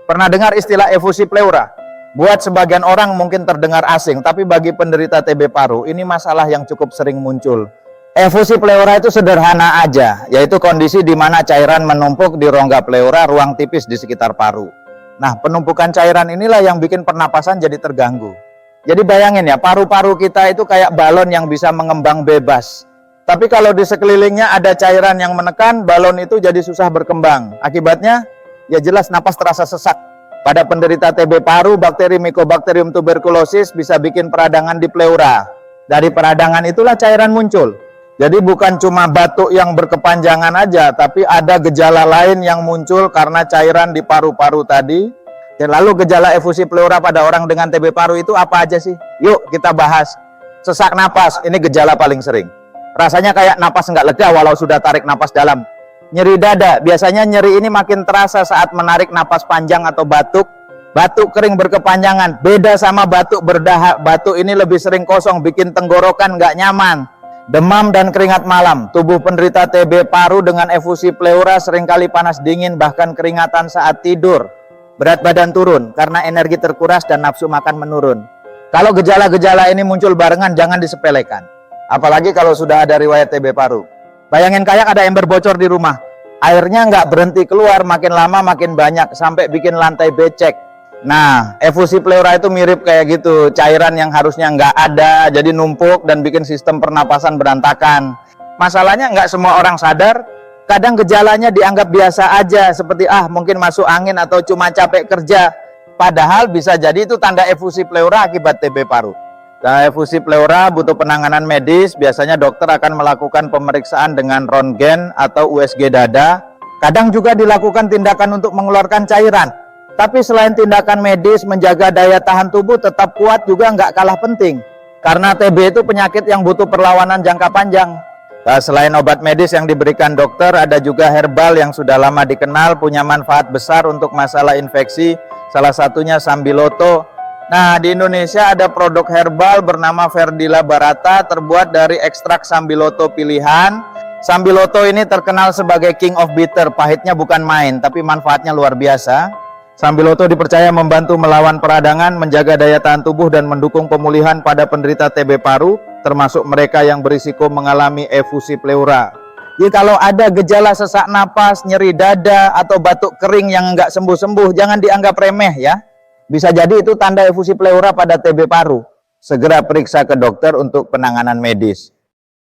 Pernah dengar istilah efusi pleura? Buat sebagian orang mungkin terdengar asing, tapi bagi penderita TB paru, ini masalah yang cukup sering muncul. Efusi pleura itu sederhana aja, yaitu kondisi di mana cairan menumpuk di rongga pleura, ruang tipis di sekitar paru. Nah, penumpukan cairan inilah yang bikin pernapasan jadi terganggu. Jadi bayangin ya, paru-paru kita itu kayak balon yang bisa mengembang bebas. Tapi kalau di sekelilingnya ada cairan yang menekan, balon itu jadi susah berkembang. Akibatnya, ya jelas napas terasa sesak. Pada penderita TB paru, bakteri Mycobacterium tuberculosis bisa bikin peradangan di pleura. Dari peradangan itulah cairan muncul. Jadi bukan cuma batuk yang berkepanjangan aja, tapi ada gejala lain yang muncul karena cairan di paru-paru tadi. Dan lalu gejala efusi pleura pada orang dengan TB paru itu apa aja sih? Yuk kita bahas. Sesak napas, ini gejala paling sering. Rasanya kayak napas nggak lega walau sudah tarik napas dalam. Nyeri dada, biasanya nyeri ini makin terasa saat menarik napas panjang atau batuk. Batuk kering berkepanjangan, beda sama batuk berdahak. Batuk ini lebih sering kosong, bikin tenggorokan nggak nyaman. Demam dan keringat malam, tubuh penderita TB paru dengan efusi pleura seringkali panas dingin, bahkan keringatan saat tidur. Berat badan turun, karena energi terkuras dan nafsu makan menurun. Kalau gejala-gejala ini muncul barengan, jangan disepelekan. Apalagi kalau sudah ada riwayat TB paru. Bayangin kayak ada ember bocor di rumah. Airnya nggak berhenti keluar, makin lama makin banyak, sampai bikin lantai becek. Nah, efusi pleura itu mirip kayak gitu. Cairan yang harusnya nggak ada, jadi numpuk dan bikin sistem pernapasan berantakan. Masalahnya nggak semua orang sadar. Kadang gejalanya dianggap biasa aja, seperti mungkin masuk angin atau cuma capek kerja. Padahal bisa jadi itu tanda efusi pleura akibat TB paru. Nah, efusi pleura butuh penanganan medis. Biasanya dokter akan melakukan pemeriksaan dengan röntgen atau USG dada. Kadang juga dilakukan tindakan untuk mengeluarkan cairan. Tapi selain tindakan medis, menjaga daya tahan tubuh tetap kuat juga nggak kalah penting. Karena TB itu penyakit yang butuh perlawanan jangka panjang. Nah, selain obat medis yang diberikan dokter, ada juga herbal yang sudah lama dikenal, punya manfaat besar untuk masalah infeksi. Salah satunya Sambiloto. Nah, di Indonesia ada produk herbal bernama Verdila Barata, terbuat dari ekstrak Sambiloto pilihan. Sambiloto ini terkenal sebagai King of Bitter, pahitnya bukan main, tapi manfaatnya luar biasa. Sambiloto dipercaya membantu melawan peradangan, menjaga daya tahan tubuh, dan mendukung pemulihan pada penderita TB paru, termasuk mereka yang berisiko mengalami efusi pleura. Jadi kalau ada gejala sesak napas, nyeri dada, atau batuk kering yang nggak sembuh-sembuh, jangan dianggap remeh ya. Bisa jadi itu tanda efusi pleura pada TB paru. Segera periksa ke dokter untuk penanganan medis.